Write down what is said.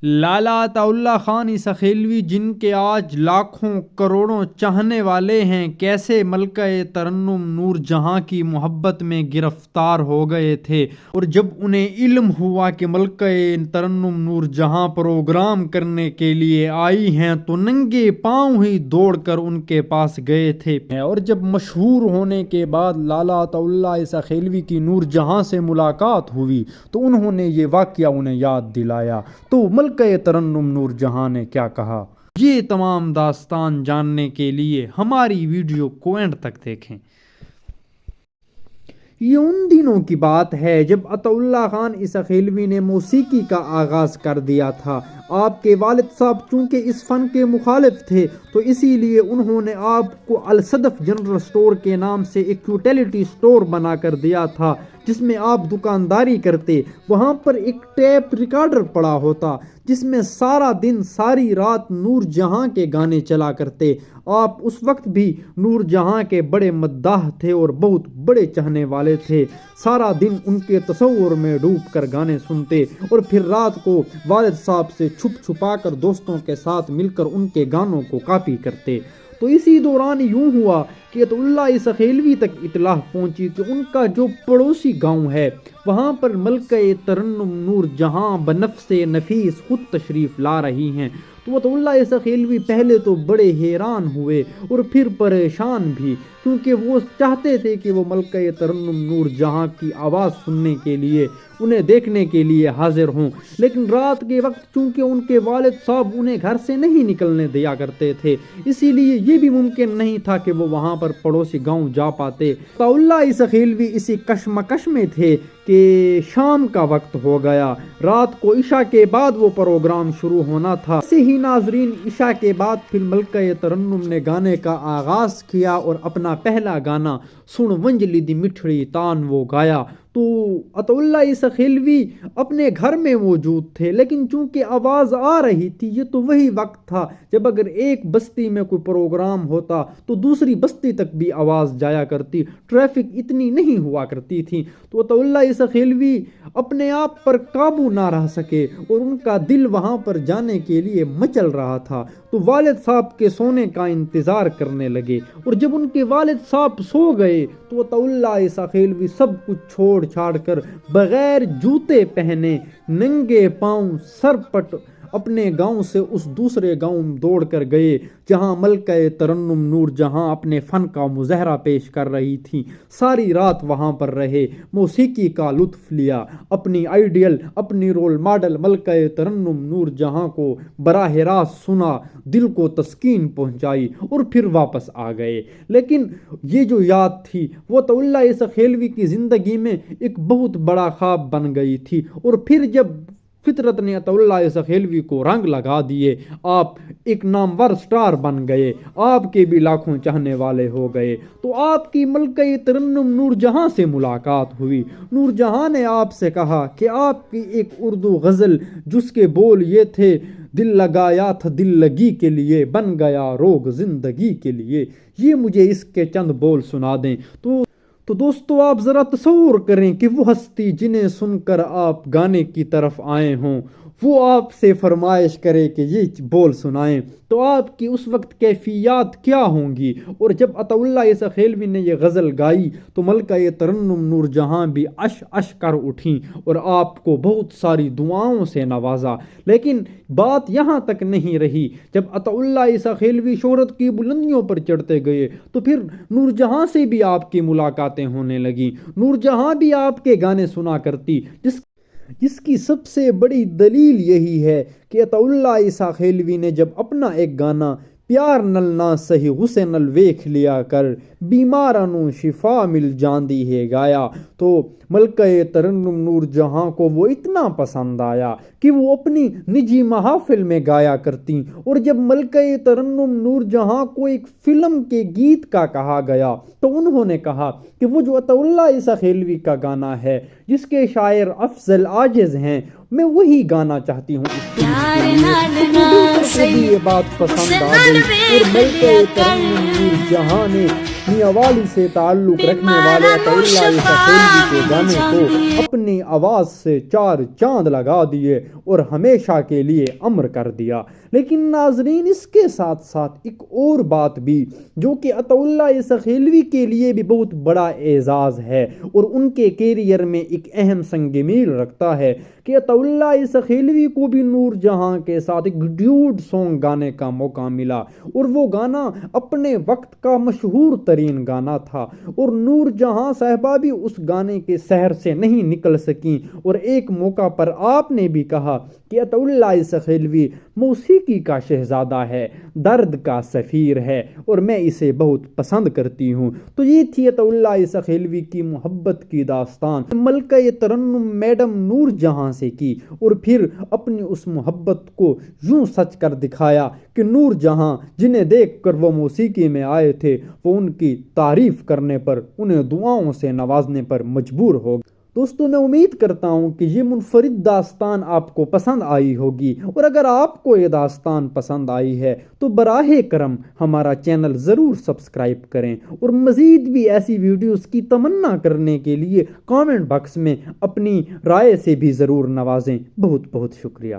لالا عطا اللہ خان سخیلوی، جن کے آج لاکھوں کروڑوں چاہنے والے ہیں، کیسے ملکہ ترنم نور جہاں کی محبت میں گرفتار ہو گئے تھے، اور جب انہیں علم ہوا کہ ملکہ ترنم نور جہاں پروگرام کرنے کے لیے آئی ہیں تو ننگے پاؤں ہی دوڑ کر ان کے پاس گئے تھے، اور جب مشہور ہونے کے بعد لالا عطا اللہ سخیلوی کی نور جہاں سے ملاقات ہوئی تو انہوں نے یہ واقعہ انہیں یاد دلایا۔ تو ملکہ ترنم نور جہاں نے کیا کہا، یہ تمام داستان جاننے کے لیے ہماری ویڈیو کو اینڈ تک دیکھیں۔ یہ ان دنوں کی بات ہے جب عطا اللہ خان سخیلوی نے موسیقی کا آغاز کر دیا تھا۔ آپ کے والد صاحب چونکہ اس فن کے مخالف تھے تو اسی لیے انہوں نے آپ کو الصدف جنرل سٹور کے نام سے ایک یوٹیلیٹی سٹور بنا کر دیا تھا جس میں آپ دکانداری کرتے۔ وہاں پر ایک ٹیپ ریکارڈر پڑا ہوتا جس میں سارا دن ساری رات نور جہاں کے گانے چلا کرتے۔ آپ اس وقت بھی نور جہاں کے بڑے مداح تھے اور بہت بڑے چاہنے والے تھے۔ سارا دن ان کے تصور میں ڈوب کر گانے سنتے اور پھر رات کو والد صاحب سے چھپ چھپا کر دوستوں کے ساتھ مل کر ان کے گانوں کو کاپی کرتے۔ تو اسی دوران یوں ہوا کہ عطا اللہ سخیلوی تک اطلاع پہنچی کہ ان کا جو پڑوسی گاؤں ہے وہاں پر ملکہ ترنم نور جہاں بنفس نفیس خود تشریف لا رہی ہیں۔ تو عطا اللہ سخیلوی پہلے تو بڑے حیران ہوئے اور پھر پریشان بھی، کیونکہ وہ چاہتے تھے کہ وہ ملکہ ترنم نور جہاں کی آواز سننے کے لیے، انہیں دیکھنے کے لیے حاضر ہوں، لیکن رات کے وقت چونکہ ان کے والد صاحب انہیں گھر سے نہیں نکلنے دیا کرتے تھے، اسی لیے یہ بھی ممکن نہیں تھا کہ وہ وہاں پر پڑوسی گاؤں جا پاتے۔ عطا اللہ سخیلوی اسی کشمکش میں تھے کہ شام کا وقت ہو گیا۔ رات کو عشاء کے بعد وہ پروگرام شروع ہونا تھا۔ اسی ہی ناظرین، عشاء کے بعد پھر ملکہ ترنم نے گانے کا آغاز کیا اور اپنا پہلا گانا سن ونجلی دی مٹھڑی تان وہ گایا۔ تو عطا اللہ سخیلوی اپنے گھر میں موجود تھے، لیکن چونکہ آواز آ رہی تھی، یہ تو وہی وقت تھا جب اگر ایک بستی میں کوئی پروگرام ہوتا تو دوسری بستی تک بھی آواز جایا کرتی، ٹریفک اتنی نہیں ہوا کرتی تھی۔ تو عطا اللہ سخیلوی اپنے آپ پر قابو نہ رہ سکے اور ان کا دل وہاں پر جانے کے لیے مچل رہا تھا۔ تو والد صاحب کے سونے کا انتظار کرنے لگے، اور جب ان کے والد صاحب سو گئے تو عطا اللہ سخیلوی سب کچھ چھوڑ چھاڑ کر بغیر جوتے پہنے ننگے پاؤں سر پٹ اپنے گاؤں سے اس دوسرے گاؤں دوڑ کر گئے جہاں ملکہ ترنم نور جہاں اپنے فن کا مظاہرہ پیش کر رہی تھیں۔ ساری رات وہاں پر رہے، موسیقی کا لطف لیا، اپنی آئیڈیل، اپنی رول ماڈل ملکہ ترنم نور جہاں کو براہ راست سنا، دل کو تسکین پہنچائی اور پھر واپس آ گئے۔ لیکن یہ جو یاد تھی وہ عطا اللہ سخیلوی کی زندگی میں ایک بہت بڑا خواب بن گئی تھی، اور پھر جب فطرت نے عطا اللہ سخیلوی کو رنگ لگا دیے، آپ ایک نامور سٹار بن گئے، آپ کے بھی لاکھوں چاہنے والے ہو گئے۔ تو آپ کی ملکہ ترنم نور جہاں سے ملاقات ہوئی۔ نور جہاں نے آپ سے کہا کہ آپ کی ایک اردو غزل جس کے بول یہ تھے، دل لگایا تھا دل لگی کے لیے، بن گیا روگ زندگی کے لیے، یہ مجھے اس کے چند بول سنا دیں۔ تو دوستو آپ ذرا تصور کریں کہ وہ ہستی جنہیں سن کر آپ گانے کی طرف آئے ہوں، وہ آپ سے فرمائش کرے کہ یہ بول سنائیں، تو آپ کی اس وقت کیفیات کیا ہوں گی؟ اور جب عطا اللہ سخیلوی نے یہ غزل گائی تو ملکہ ترنم نور جہاں بھی اش اش کر اٹھیں اور آپ کو بہت ساری دعاؤں سے نوازا۔ لیکن بات یہاں تک نہیں رہی، جب عطا اللہ سخیلوی شہرت کی بلندیوں پر چڑھتے گئے تو پھر نور جہاں سے بھی آپ کی ملاقاتیں ہونے لگیں۔ نور جہاں بھی آپ کے گانے سنا کرتی، جس کی سب سے بڑی دلیل یہی ہے کہ عطا اللہ سخیلوی نے جب اپنا ایک گانا پیار نل نہ سہی غصے نل ویکھ لیا کر، بیماراں نوں شفا مل جاندی ہے گایا، تو ملکہ ترنم نور جہاں کو وہ اتنا پسند آیا کہ وہ اپنی نجی محافل میں گایا کرتی، اور جب ملکہ ترنم نور جہاں کو ایک فلم کے گیت کا کہا گیا تو انہوں نے کہا کہ وہ جو عطا اللہ سخیلوی کا گانا ہے جس کے شاعر افضل عاجز ہیں، میں وہی گانا چاہتی ہوں اس فلم کے لیے۔ یہ بات پسند آ گئی اور ملکہ ترنم نور جہاں نے میاں والی سے تعلق رکھنے والے عطا اللہ عیسیٰ خیلوی کے گانے کو اپنی آواز سے 4 چاند لگا دیے اور ہمیشہ کے لیے امر کر دیا۔ لیکن ناظرین، اس کے ساتھ ساتھ ایک اور بات بھی جو کہ عطا اللہ عیسیٰ خیلوی کے لیے بھی بہت بڑا اعزاز ہے اور ان کے کیریئر میں ایک اہم سنگ میل رکھتا ہے کہ عطا اللہ عیسیٰ خیلوی کو بھی نور جہاں کے ساتھ ایک ڈیوٹ سانگ گانے کا موقع ملا، اور وہ گانا اپنے وقت کا مشہور ترین گانا تھا، اور نور جہاں صاحبہ بھی اس گانے کے سحر سے نہیں نکل سکیں، اور ایک موقع پر آپ نے بھی کہا کہ عطا اللہ عیسیٰ خیلوی موسیقی کا شہزادہ ہے، درد کا سفیر ہے، اور میں اسے بہت پسند کرتی ہوں۔ تو یہ تھی عطا اللہ عیسیٰ خیلوی کی محبت کی داستان ملکہ ترنم میڈم نور جہاں سے کی، اور پھر اپنی اس محبت کو یوں سچ کر دکھایا کہ نور جہاں جنہیں دیکھ کر وہ موسیقی میں آئے تھے، وہ ان کی تعریف کرنے پر، انہیں دعاؤں سے نوازنے پر مجبور ہو گئے۔ دوستو، میں امید کرتا ہوں کہ یہ منفرد داستان آپ کو پسند آئی ہوگی، اور اگر آپ کو یہ داستان پسند آئی ہے تو براہ کرم ہمارا چینل ضرور سبسکرائب کریں، اور مزید بھی ایسی ویڈیوز کی تمنا کرنے کے لیے کامنٹ باکس میں اپنی رائے سے بھی ضرور نوازیں۔ بہت بہت شکریہ۔